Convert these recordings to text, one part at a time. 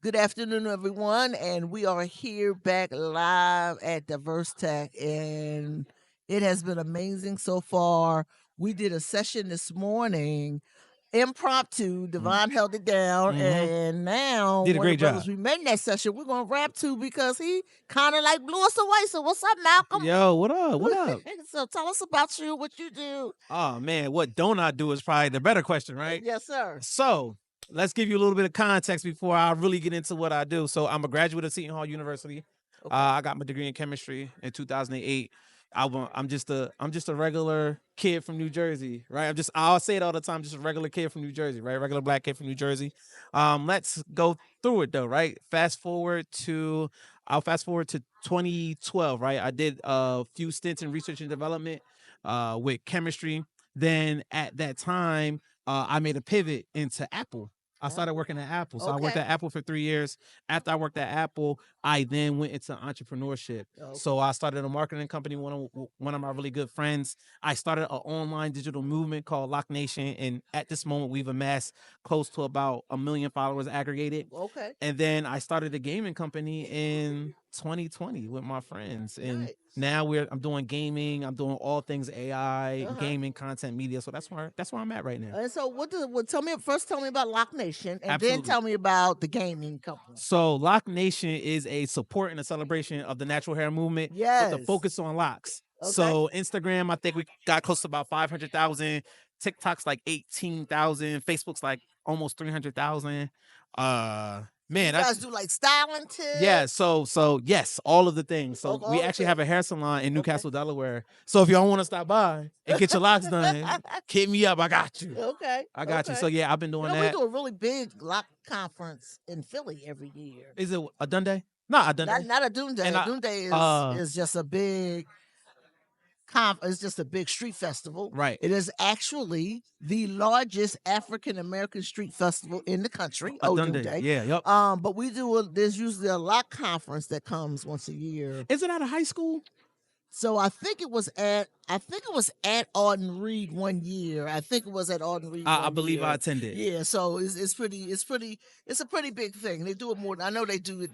Good afternoon, everyone, and we are here back live at Diversitech, and it has been amazing so far. We did a session this morning, impromptu. Devon held it down, Mhm. and now Did a one of the great brothers job. we met in that session, we're gonna rap to because he kind of like blew us away. So what's up, Malcolm? Yo, what up? What up? So tell us about you, what you do. Oh man, what don't I do is probably the better question, right? Yes, sir. So let's give you a little bit of context before I really get into what I do. So I'm a graduate of Seton Hall University. Okay. I got my degree in chemistry in 2008. I'm just a regular kid from New Jersey, right? I'll say it all the time, just a regular kid from New Jersey, right? Regular black kid from New Jersey. Let's go through it though, right? I'll fast forward to 2012, right? I did a few stints in research and development with chemistry. Then at that time, I made a pivot into Apple. I started working at Apple. So I worked Okay. at Apple for 3 years. After I worked at Apple, I then went into entrepreneurship. Okay. So I started a marketing company. One of my really good friends. I started an online digital movement called Loc Nation, and at this moment, we've amassed close to about 1 million followers aggregated. Okay. And then I started a gaming company in 2020 with my friends, and Nice. now I'm doing gaming. I'm doing all things AI, gaming, content, media. So that's where I'm at right now. And so, tell me first. Tell me about Loc Nation, and then Absolutely. tell me about the gaming company. So Loc Nation is a support and a celebration of the natural hair movement with a Yes. focus on locks. Okay. So Instagram, I think we got close to about 500,000. TikTok's like 18,000. Facebook's like almost 300,000. Man, You that's guys do like styling tips. yeah. So yes, all of the things. So All we the actually things. have a hair salon in Newcastle, Delaware. So if y'all want to stop by and get your locks done, hit me up. I got you. Okay. I got you. Okay. So yeah, I've been You doing know, we that. do a really big Loc conference in Philly every year. Is it a Dundee? Not a Dundee. Not a Doomsday. And I Doomsday uh is just a big it's just a big street festival. right. It is actually the largest African American street festival in the country. A Doom Dundee. Day. Yeah, yep. But there's usually a lot conference that comes once a year. Is it out of high school? So I think it was at Arden Reed one year. I think it was at Arden Reed. I one believe I year. attended. Yeah, so it's a pretty big thing. They do it more. I know they do it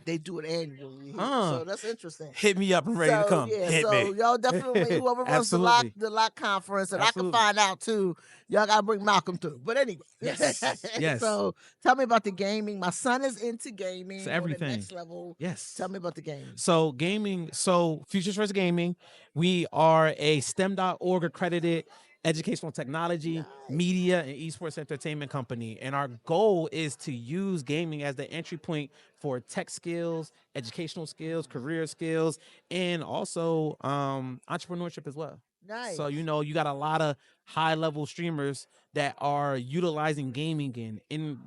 annually. Here, so that's interesting. Hit me up. I'm ready to So come. yeah, Hit me. y'all definitely whoever runs Absolutely. the lock conference, and I can Absolutely. find out too. Y'all gotta bring Malcolm through. But anyway, Yes. Yes. So tell me about the gaming. My son is into gaming. It's on the everything. next level. Yes. Tell me about the gaming. So gaming, so Futures First Gaming, we are a STEM.org accredited educational technology, media, and esports entertainment company. And our goal is to use gaming as the entry point for tech skills, educational skills, career skills, and also entrepreneurship as well. Nice. So, you got a lot of high level streamers that are utilizing gaming in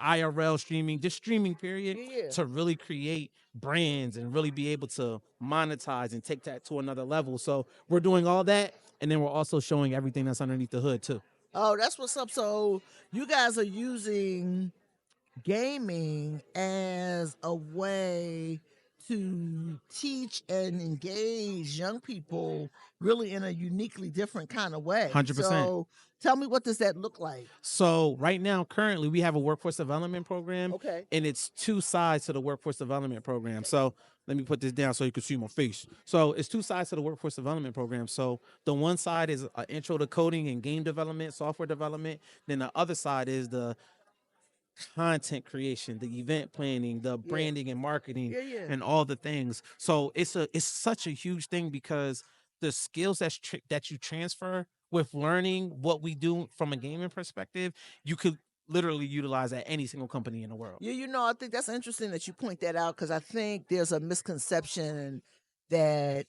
IRL streaming, just streaming period, Yeah. to really create brands and really be able to monetize and take that to another level. So we're doing all that, and then we're also showing everything that's underneath the hood too. Oh, that's what's up. So you guys are using gaming as a way to teach and engage young people really in a uniquely different kind of way. 100%. So tell me, what does that look like? So right now, currently, we have a workforce development program, Okay. and it's two sides to the workforce development program. So let me put this down so you can see my face. So it's two sides to the workforce development program. So the one side is an intro to coding and game development, software development. Then the other side is the content creation, the event planning, the branding and marketing, and all the things. So it's such a huge thing because the skills that you transfer with learning what we do from a gaming perspective, you could literally utilize at any single company in the world. Yeah, I think that's interesting that you point that out, because I think there's a misconception that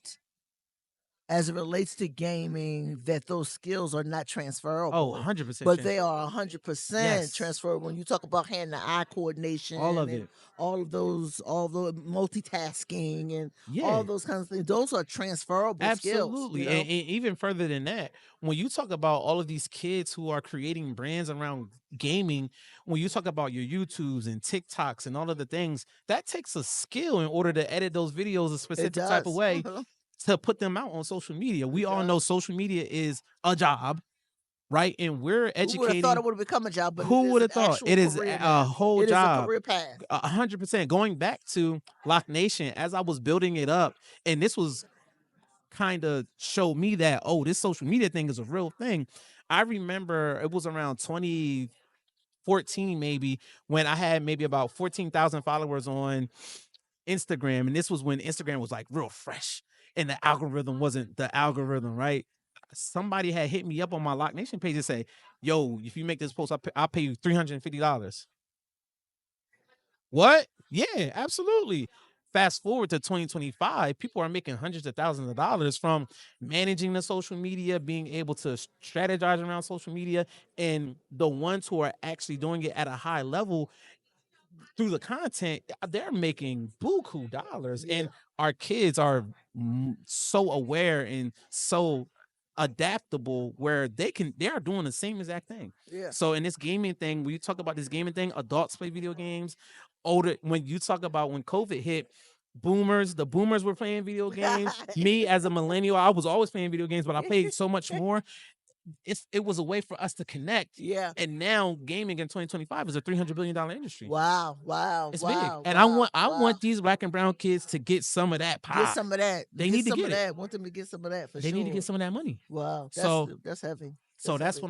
as it relates to gaming, that those skills are not transferable. Oh, 100%. But they are 100% Yes. transferable. When you talk about hand-to-eye coordination, All of and it. all the multitasking and Yeah. all those kinds of things, those are transferable skills. Absolutely. And even further than that, when you talk about all of these kids who are creating brands around gaming, when you talk about your YouTubes and TikToks and all of the things, that takes a skill in order to edit those videos a specific type of does. way to put them out on social media. We all know social media is a job. right? And we're Who would have thought educating. it would have become a job, but it Who is would an have thought? actual It is career a now. whole It is a job. career path. 100%. Going back to Loc Nation, as I was building it up, and this was kind of showed me that, oh, this social media thing is a real thing. I remember it was around 2014 maybe, when I had maybe about 14,000 followers on Instagram, and this was when Instagram was like real fresh and the algorithm wasn't the algorithm, right? Somebody had hit me up on my Loc Nation page and say, yo, if you make this post, I'll pay you $350. What? Yeah, absolutely. Fast forward to 2025, people are making hundreds of thousands of dollars from managing the social media, being able to strategize around social media, and the ones who are actually doing it at a high level through the content, they're making buku dollars. Yeah. And our kids are so aware and so adaptable where they are doing the same exact thing. Yeah. So in this gaming thing, when you talk about this gaming thing, adults play video games. Older, when you talk about when COVID hit, the boomers were playing video games. Me as a millennial, I was always playing video games, but I played so much more. It was a way for us to connect. Yeah. And now gaming in 2025 is a $300 billion industry. Wow. Wow. It's big. Wow. And Wow. I wow. want these black and brown kids to get some of that Get pie. some of that. They need to some get of it. that. Want them to get some of that for They sure. need to get some of that money. Wow. So That's heavy. so that's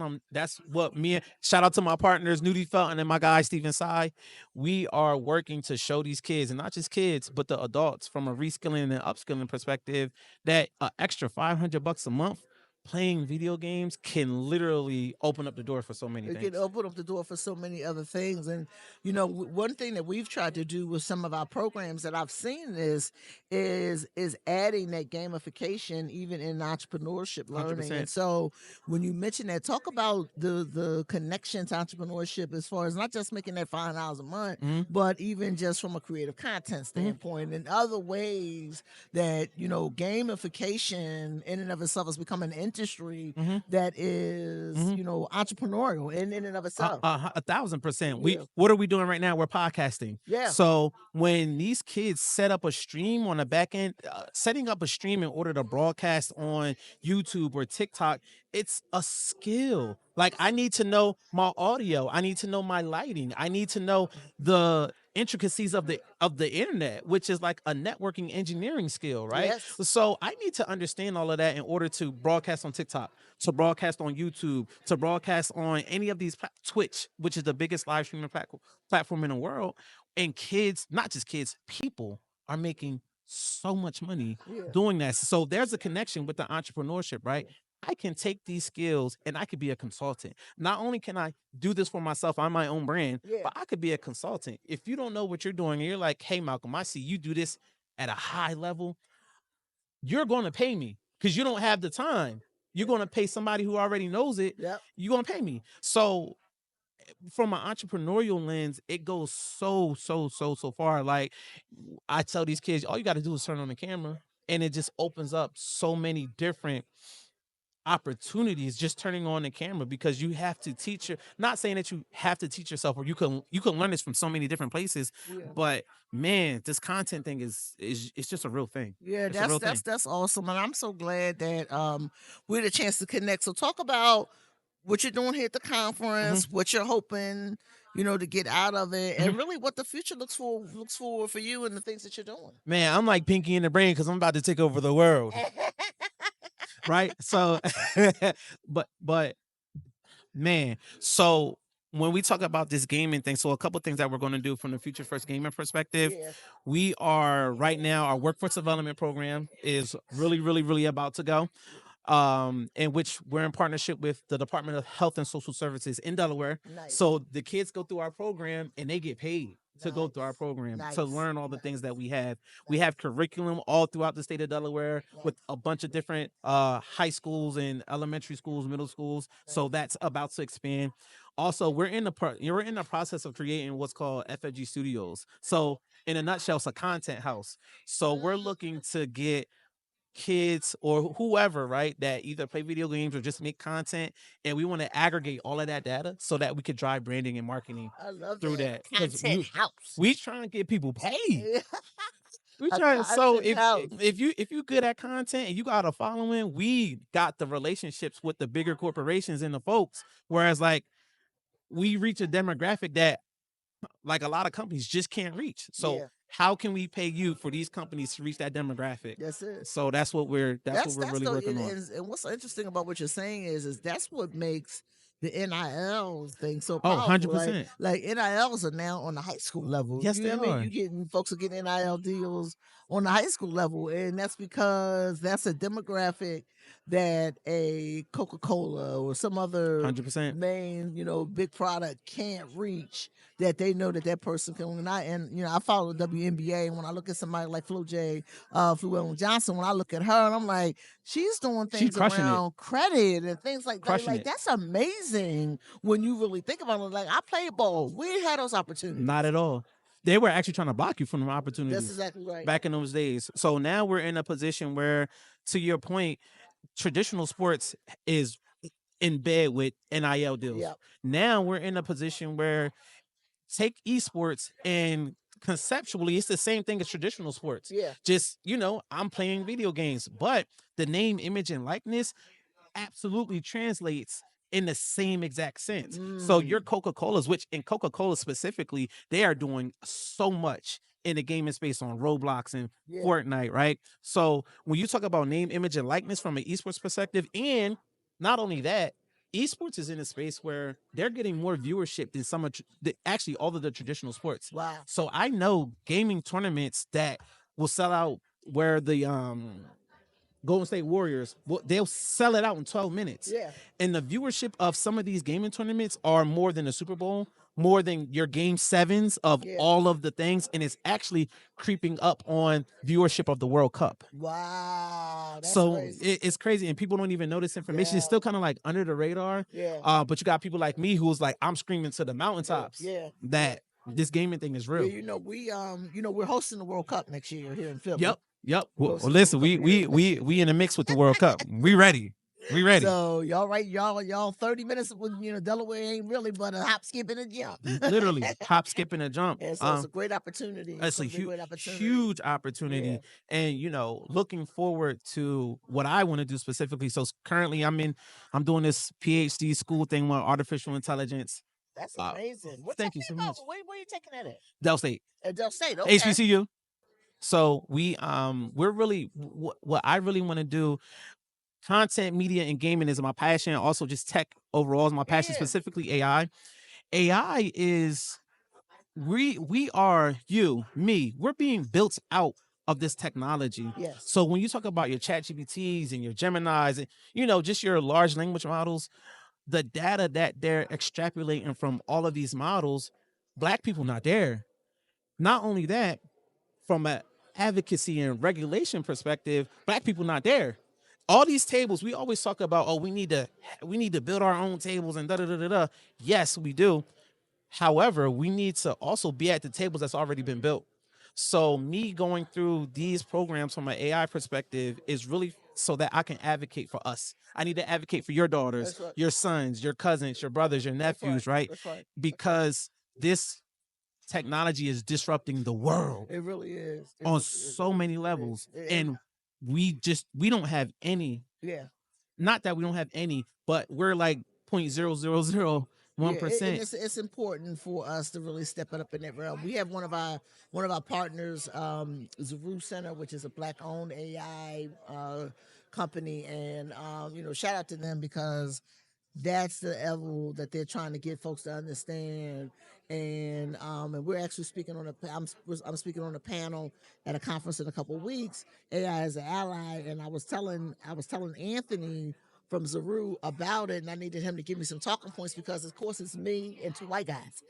what me and shout out to my partners, Nudie Felton and my guy Steven Sai. We are working to show these kids, and not just kids, but the adults, from a reskilling and upskilling perspective, that an extra $500 a month playing video games can literally open up the door for so many It things. can open up the door for so many other things. And one thing that we've tried to do with some of our programs that I've seen is adding that gamification even in entrepreneurship learning. 100%. And so when you mention that, talk about the connection to entrepreneurship as far as not just making that $5 a month, but even just from a creative content standpoint and other ways that gamification in and of itself has become an industry that is entrepreneurial in and of itself. 1,000%. Yeah. What are we doing right now? We're podcasting. Yeah. So when these kids set up a stream on the back end, setting up a stream in order to broadcast on YouTube or TikTok, it's a skill. Like, I need to know my audio. I need to know my lighting. I need to know the intricacies of the internet, which is like a networking engineering skill, right? Yes. So I need to understand all of that in order to broadcast on TikTok, to broadcast on YouTube, to broadcast on any of these Twitch, which is the biggest live streaming platform in the world. And kids, not just kids, people are making so much money doing that. So there's a connection with the entrepreneurship, right? I can take these skills and I could be a consultant. Not only can I do this for myself, I'm my own brand, but I could be a consultant. If you don't know what you're doing and you're like, hey, Malcolm, I see you do this at a high level, you're going to pay me because you don't have the time. You're going to pay somebody who already knows it. Yep. You're going to pay me. So from an entrepreneurial lens, it goes so far. Like, I tell these kids, all you got to do is turn on the camera, and it just opens up so many different opportunities just turning on the camera, because you have to teach not saying that you have to teach yourself, or you can learn this from so many different places. But man, this content thing is it's just a real thing. Yeah, It's a real thing. that's awesome, and I'm so glad that we had a chance to connect. So talk about what you're doing here at the conference, what you're hoping to get out of it, and really what the future looks for you and the things that you're doing. Man, I'm like Pinky in the Brain because I'm about to take over the world. Right? So but man, so when we talk about this gaming thing, so a couple things that we're going to do from the Future First Gamer perspective, we are right now, our workforce development program is really about to go. In which we're in partnership with the Department of Health and Social Services in Delaware. Nice. So the kids go through our program and they get paid to go through our program, Nice. to learn all the things that we have. We have curriculum all throughout the state of Delaware with a bunch of different high schools and elementary schools, middle schools. So that's about to expand. Also, we're in the process of creating what's called FFG Studios. So in a nutshell, it's a content house. So we're looking to get kids or whoever, right, that either play video games or just make content, and we want to aggregate all of that data so that we could drive branding and marketing I love through that. 'Cause content house. we trying to get people paid. We try. I So should challenge. if you good at content and you got a following, we got the relationships with the bigger corporations and the folks. Whereas like we reach a demographic that like a lot of companies just can't reach. So Yeah. how can we pay you for these companies to reach that demographic? That's it. So that's what we're That's really the working on. and what's interesting about what you're saying is that's what makes the NIL thing so Oh, powerful. 100%. Like NILs are now on the high school level. Yes, You they know what I mean? are. You getting folks are getting NIL deals on the high school level, and that's because that's a demographic that a Coca-Cola or some other 100%. main, big product can't reach. That they know that that person can. I follow the WNBA, and when I look at somebody like Flu Ellen Johnson, when I look at her, and I'm like, she's doing She things crushing it. around credit and things like that. Crushing Like it. that's amazing when you really think about it. Like I played ball, we ain't had those opportunities. Not at all. They were actually trying to block you from the That's opportunities exactly right. back in those days. So now we're in a position where, to your point, traditional sports is in bed with NIL deals. Yep. Now we're in a position where take esports and conceptually it's the same thing as traditional sports. Yeah. Just, I'm playing video games, but the name, image, and likeness absolutely translates in the same exact sense. So your Coca-Colas, which in Coca-Cola specifically, they are doing so much in the gaming space on Roblox and Fortnite, right? So when you talk about name, image, and likeness from an esports perspective, and not only that, esports is in a space where they're getting more viewership than actually all of the traditional sports. Wow. So I know gaming tournaments that will sell out where the Golden State Warriors, they'll sell it out in 12 minutes. Yeah. And the viewership of some of these gaming tournaments are more than the Super Bowl, more than your game sevens of all of the things. And it's actually creeping up on viewership of the World Cup. Wow. That's So crazy. it's crazy. And people don't even know this information. It's still kind of like under the radar. Yeah. But you got people like me who's like, I'm screaming to the mountaintops that this gaming thing is real. Yeah, we're hosting the World Cup next year here in Philly. Yep. Well, listen, we in the mix with the World Cup. We ready. We ready. So y'all right, y'all 30 minutes when Delaware ain't really but a hop, skip, and a jump. Literally hop, skip, and a jump. And so it's a great opportunity. It's a great opportunity. huge opportunity. And looking forward to what I want to do specifically. So currently I'm doing this PhD school thing with artificial intelligence. That's amazing. Thank you so much. Where are you taking that at? Del State. At Del State, okay. HBCU. So we're really what I really want to do. Content, media, and gaming is my passion. Also, just tech overall is my passion. Specifically, AI. AI is we are me. We're being built out of this technology. Yes. So when you talk about your ChatGPTs and your Geminis and just your large language models, the data that they're extrapolating from all of these models, Black people not there. Not only that, from an advocacy and regulation perspective, Black people not there. All these tables, we always talk about, we need to build our own tables and da da da da da. Yes, we do. However, we need to also be at the tables that's already been built. So me going through these programs from an AI perspective is really so that I can advocate for us. I need to advocate for your daughters, your sons, your cousins, your brothers, your nephews, right? That's right. Because this technology is disrupting the world. It really is. On so many levels. And we don't have any. Yeah. Not that we don't have any, but we're like 0.0001%. And it's important for us to really step it up in that realm. We have one of our partners, Zaru Center, which is a Black-owned AI company, and shout out to them because that's the level that they're trying to get folks to understand. And we're actually speaking on I'm speaking on a panel at a conference in a couple of weeks. AI as an ally, and I was telling Anthony from Zaru about it, and I needed him to give me some talking points because, of course, it's me and two white guys.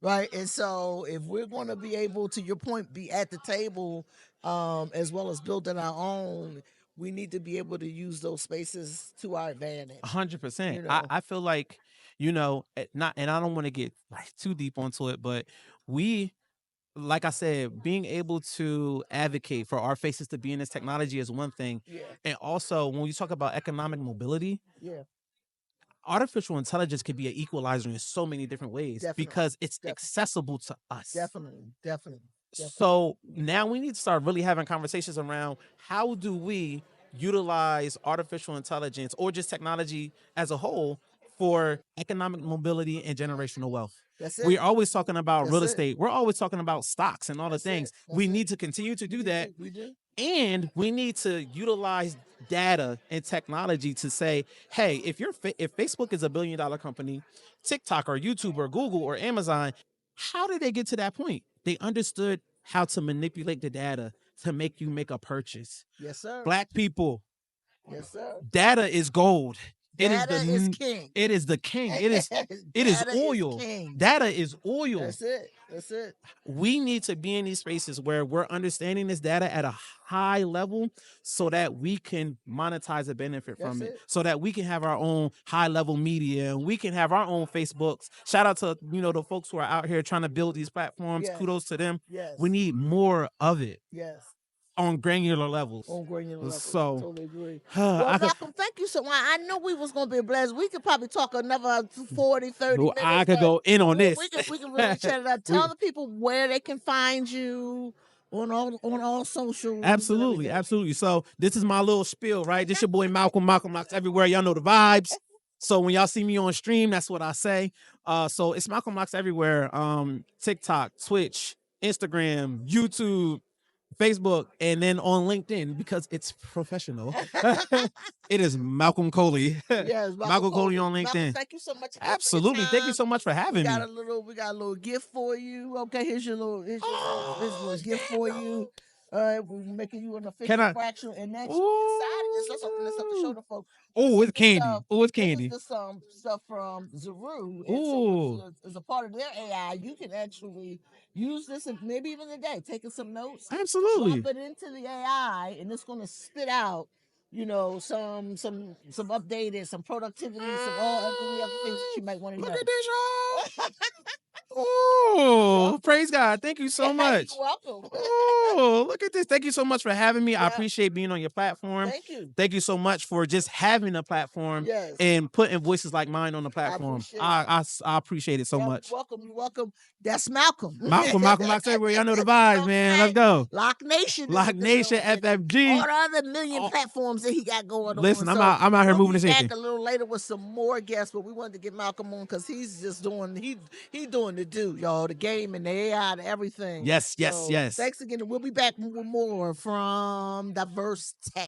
Right. And so if we're going to be able, to your point, be at the table as well as building our own, we need to be able to use those spaces to our advantage. 100%. I feel like, not, and I don't want to get like too deep onto it, but like I said, being able to advocate for our faces to be in this technology is one thing. Yeah. And also, when you talk about economic mobility, Yeah. artificial intelligence can be an equalizer in so many different ways. Definitely. Because it's accessible to us. Definitely. So now we need to start really having conversations around how do we utilize artificial intelligence or just technology as a whole for economic mobility and generational wealth. That's We're it. always talking about That's real it. estate. We're always talking about stocks and all the That's it. things. That's We it. need to continue to do that. We do. And we need to utilize data and technology to say, hey, if if Facebook is a $1 billion company, TikTok or YouTube or Google or Amazon, how did they get to that point? They understood how to manipulate the data to make you make a purchase. Yes, sir. Black people, Yes, sir. data is gold. Data is king. It is the king. It is Data oil. king. Data is oil. That's it. That's it. We need to be in these spaces where we're understanding this data at a high level so that we can monetize a benefit from That's it. it. So that we can have our own high level media and we can have our own Facebooks. Shout out to, the folks who are out here trying to build these platforms. Yes. Kudos to them. Yes. We need more of it. Yes. On granular levels. On granular levels. So, totally agree. I Well, could- Malcolm, thank you so much. I knew we was going to be blessed. We could probably talk another 40, 30 minutes. I could go in on this. We can really chat it out. Tell the people where they can find you on all socials. Absolutely, absolutely. So this is my little spiel, right? This your boy Malcolm Locks everywhere. Y'all know the vibes. So when y'all see me on stream, that's what I say. So it's Malcolm Locks everywhere. TikTok, Twitch, Instagram, YouTube, Facebook, and then on LinkedIn because it's professional. It is Malcolm Coley. Yes, Malcolm Coley on LinkedIn. Malcolm, thank you so much. Absolutely. Thank you so much for having me. We got a little gift for you. Okay, here's your little gift for you. We're making you an official fractional, and next inside let's open this up to show the folks. Oh, it's candy. It's candy. This is the stuff from Zaru. Ooh. So as a part of their AI, you can actually use this and maybe even today, taking some notes. Absolutely. Drop it into the AI, and it's going to spit out, some updated, some productivity, some all the other things that you might want to know. Look at this, y'all. Oh, praise God. Thank you so much. You're welcome. Oh, look at this. Thank you so much for having me. I appreciate being on your platform. Thank you. Thank you so much for just having a platform and putting voices like mine on the platform. I appreciate it so much. You're welcome. That's Malcolm. Malcolm Locks everywhere. Y'all know the vibes, man. Let's go. Loc Nation. Loc Nation, FFG. All the other million platforms that he got going on. Listen, I'm out here moving this back thing. a little later with some more guests, but we wanted to get Malcolm on because he's just doing doing the y'all, the game and the AI and everything. Yes. Thanks again. We'll be back with more from Diversitech